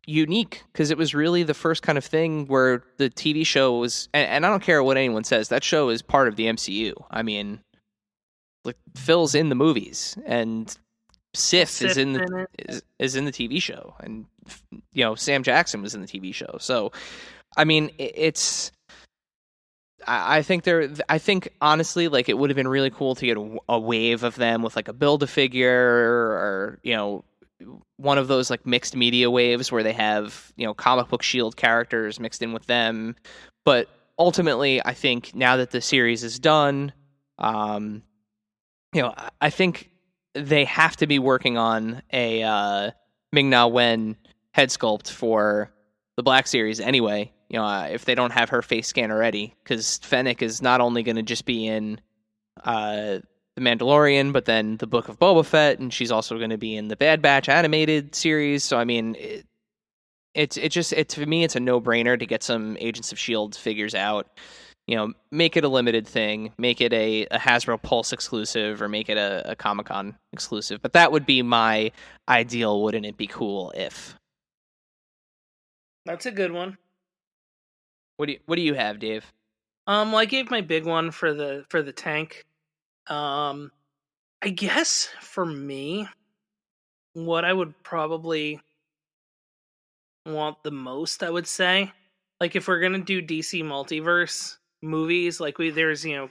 unique because it was really the first kind of thing where the TV show was, and I don't care what anyone says, that show is part of the MCU. I mean, like, Phil's in the movies, and Sif is in the TV show, and Sam Jackson was in the TV show. So, I mean, it's. I think honestly, like, it would have been really cool to get a wave of them with like a Build-A-Figure or one of those like mixed media waves where they have comic book Shield characters mixed in with them. But ultimately, I think now that the series is done, I think they have to be working on a Ming-Na Wen head sculpt for the Black Series anyway. If they don't have her face scan already, because Fennec is not only going to just be in The Mandalorian, but then the Book of Boba Fett, and she's also going to be in the Bad Batch animated series. So I mean, to me, it's a no-brainer to get some Agents of S.H.I.E.L.D. figures out. Make it a limited thing, make it a Hasbro Pulse exclusive, or make it a Comic-Con exclusive. But that would be my ideal. Wouldn't it be cool if? That's a good one. What do you have, Dave? Well, I gave my big one for the tank. I guess for me, what I would probably want the most, I would say, like, if we're gonna do DC multiverse movies, like, there's Stephen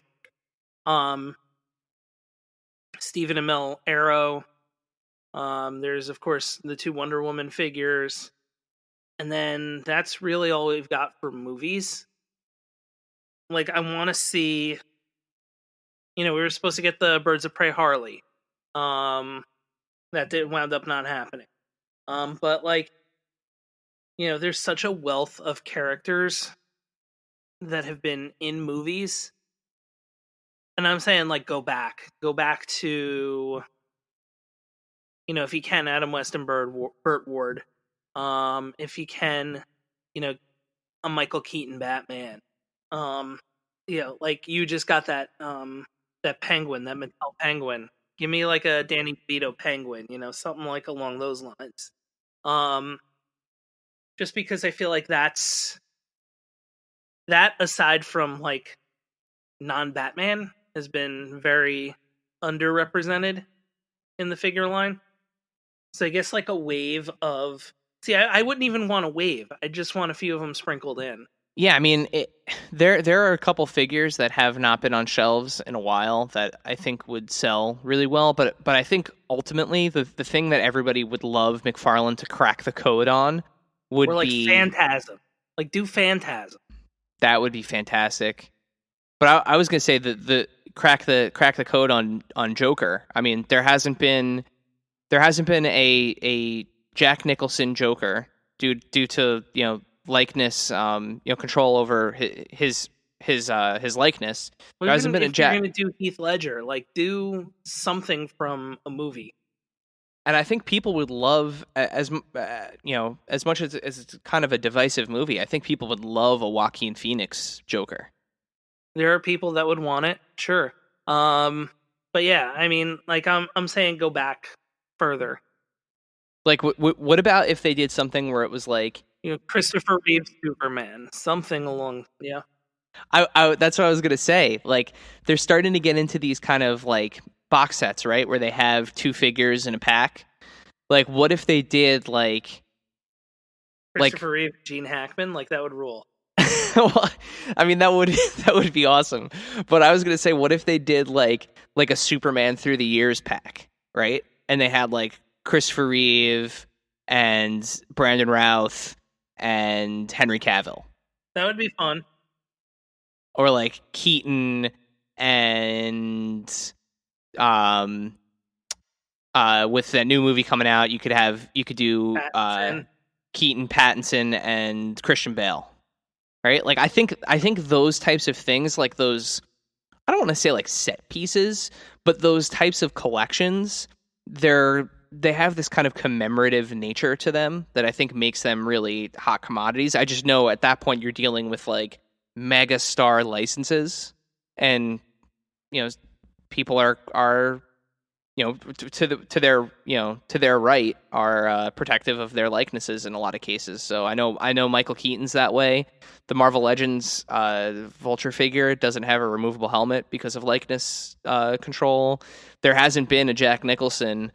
Amell Arrow. There's of course the 2 Wonder Woman figures. And then that's really all we've got for movies. Like, I want to see, we were supposed to get the Birds of Prey Harley. That did wound up not happening. But like, there's such a wealth of characters that have been in movies. And I'm saying, like, go back to, if you can, Adam West and Burt Ward. If you can, a Michael Keaton Batman. Like, you just got that penguin, that Mattel penguin. Give me like a Danny DeVito penguin, something like along those lines. Just because I feel like that, aside from like non-Batman, has been very underrepresented in the figure line. So I guess like a wave of... See, I wouldn't even want a wave. I just want a few of them sprinkled in. Yeah, I mean, there are a couple figures that have not been on shelves in a while that I think would sell really well, but I think ultimately the thing that everybody would love McFarlane to crack the code on would be Phantasm. Like, do Phantasm. That would be fantastic. But I was gonna say the crack the code on Joker. I mean, there hasn't been a Jack Nicholson Joker due to likeness, control over his likeness. Well, there hasn't been a Jack. You're going to do Heath Ledger, like, do something from a movie. And I think people would love as much as it's kind of a divisive movie. I think people would love a Joaquin Phoenix Joker. There are people that would want it, sure. But yeah, I mean, like I'm saying, go back further. Like, what about if they did something where it was like, Christopher Reeve Superman, something along, yeah. I that's what I was gonna say. Like, they're starting to get into these kind of like box sets, right, where they have two figures in a pack. Like, what if they did like Christopher Reeve, Gene Hackman, like that would rule. Well, I mean, that would be awesome. But I was gonna say, what if they did like a Superman through the years pack, right? And they had like Christopher Reeve and Brandon Routh and Henry Cavill, That would be fun. or like Keaton and with that new movie coming out, you could do Pattinson. Keaton, Pattinson, and Christian Bale. Right? Like, I think those types of things, like those, I don't want to say like set pieces, but those types of collections, they have this kind of commemorative nature to them that I think makes them really hot commodities. I just know at that point you're dealing with like mega star licenses, and people are to their right are protective of their likenesses in a lot of cases. So I know Michael Keaton's that way. The Marvel Legends Vulture figure doesn't have a removable helmet because of likeness control. There hasn't been a Jack Nicholson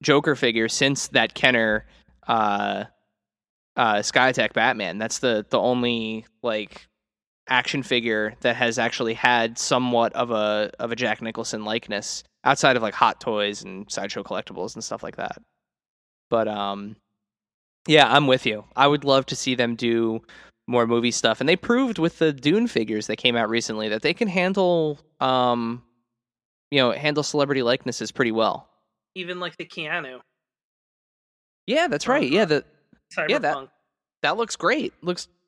Joker figure since that Kenner Skytech Batman. That's the only like action figure that has actually had somewhat of a Jack Nicholson likeness outside of like Hot Toys and Sideshow Collectibles and stuff like that. But yeah, I'm with you. I would love to see them do more movie stuff, and they proved with the Dune figures that came out recently that they can handle celebrity likenesses pretty well. Even like the Keanu. Yeah, that's right. Yeah, Cyberpunk. that looks great.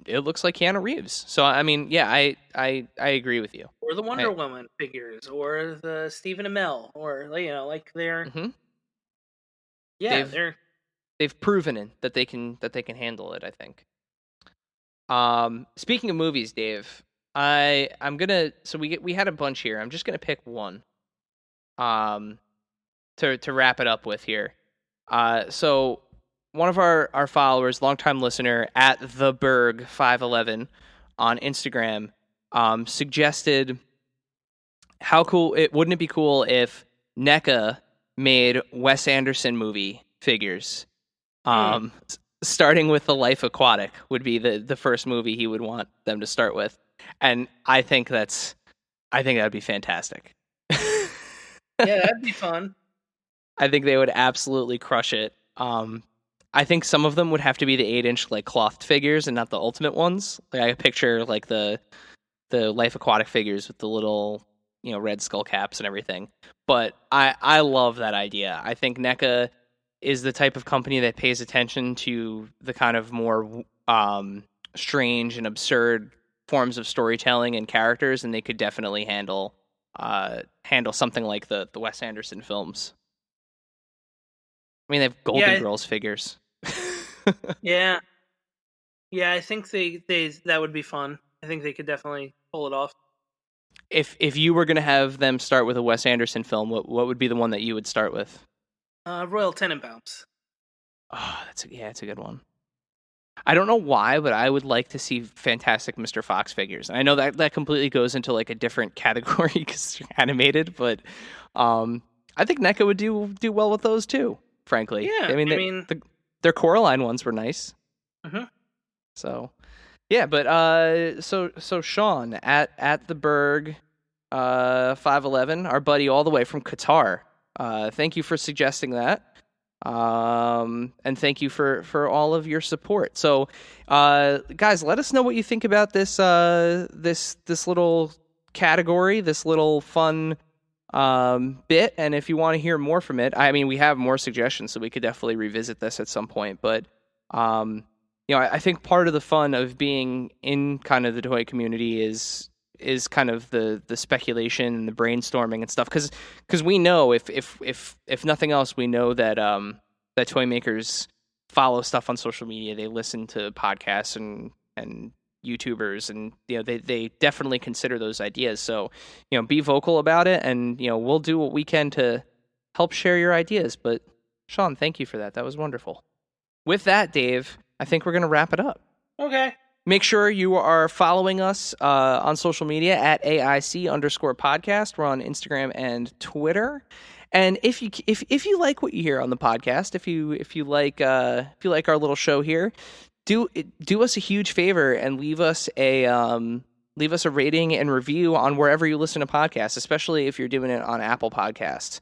It looks like Keanu Reeves. So I mean, yeah, I agree with you. Or the Wonder Woman figures, or the Stephen Amell, or like they're they've proven that they can handle it, I think. Speaking of movies, Dave, I'm gonna, so we had a bunch here. I'm just gonna pick one to wrap it up with here. So one of our followers, longtime listener at theberg511 on Instagram, suggested, how cool wouldn't it be cool if NECA made Wes Anderson movie figures? Starting with The Life Aquatic would be the first movie he would want them to start with, and I think that'd be fantastic. Yeah, that'd be fun. I think they would absolutely crush it. I think some of them would have to be the 8-inch like clothed figures and not the ultimate ones. Like, I picture like the Life Aquatic figures with the little red skull caps and everything. But I love that idea. I think NECA is the type of company that pays attention to the kind of more strange and absurd forms of storytelling and characters, and they could definitely handle something like the Wes Anderson films. I mean, they have Golden Girls figures. Yeah, I think they that would be fun. I think they could definitely pull it off. If you were going to have them start with a Wes Anderson film, what would be the one that you would start with? Royal Tenenbaums. Oh, that's a good one. I don't know why, but I would like to see Fantastic Mr. Fox figures. And I know that completely goes into like a different category because they're animated, but I think NECA would do well with those too. Frankly, yeah. I mean, their Coraline ones were nice. Mm-hmm. So, yeah, but so Sean at the Berg 511, our buddy all the way from Qatar. Thank you for suggesting that. And thank you for all of your support. So, guys, let us know what you think about this little category, this little fun bit, and if you want to hear more from it. I mean, we have more suggestions, so we could definitely revisit this at some point. But I think part of the fun of being in kind of the toy community is is kind of the speculation and the brainstorming and stuff, because we know if nothing else, we know that that toy makers follow stuff on social media, they listen to podcasts and YouTubers, and they definitely consider those ideas. So be vocal about it, and we'll do what we can to help share your ideas. But Sean, thank you for that. That was wonderful. With that, Dave, I think we're gonna wrap it up. Okay. Make sure you are following us on social media at AIC_podcast. We're on Instagram and Twitter. And if you like what you hear on the podcast, if you like our little show here, do us a huge favor and leave us a rating and review on wherever you listen to podcasts, especially if you're doing it on Apple Podcasts.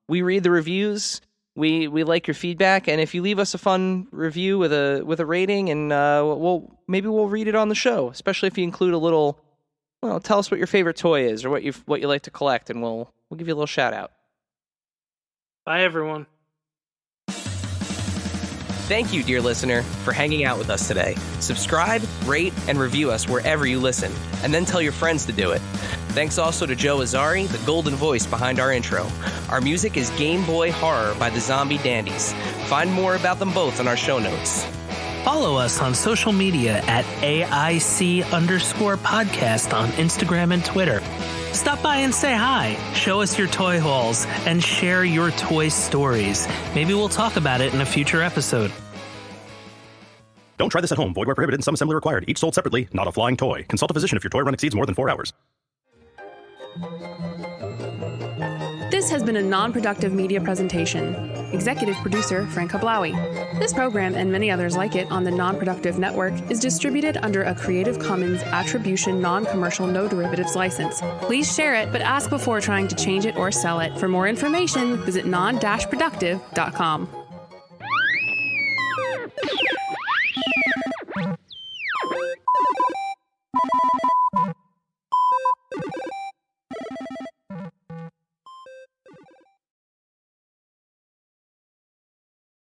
We read the reviews. We like your feedback, and if you leave us a fun review with a rating, and we'll read it on the show. Especially if you include a little, tell us what your favorite toy is or what you like to collect, and we'll give you a little shout out. Bye, everyone. Thank you, dear listener, for hanging out with us today. Subscribe, rate, and review us wherever you listen, and then tell your friends to do it. Thanks also to Joe Azzari, the golden voice behind our intro. Our music is Game Boy Horror by the Zombie Dandies. Find more about them both in our show notes. Follow us on social media at AIC_podcast on Instagram and Twitter. Stop by and say hi, show us your toy hauls, and share your toy stories. Maybe we'll talk about it in a future episode. Don't try this at home. Void where prohibited and some assembly required. Each sold separately, not a flying toy. Consult a physician if your toy run exceeds more than 4 hours. This has been a non-productive media presentation. Executive producer Frank Hablawi. This program and many others like it on the Non-Productive Network is distributed under a Creative Commons Attribution Non-Commercial No Derivatives license. Please share it, but ask before trying to change it or sell it. For more information, visit non-productive.com.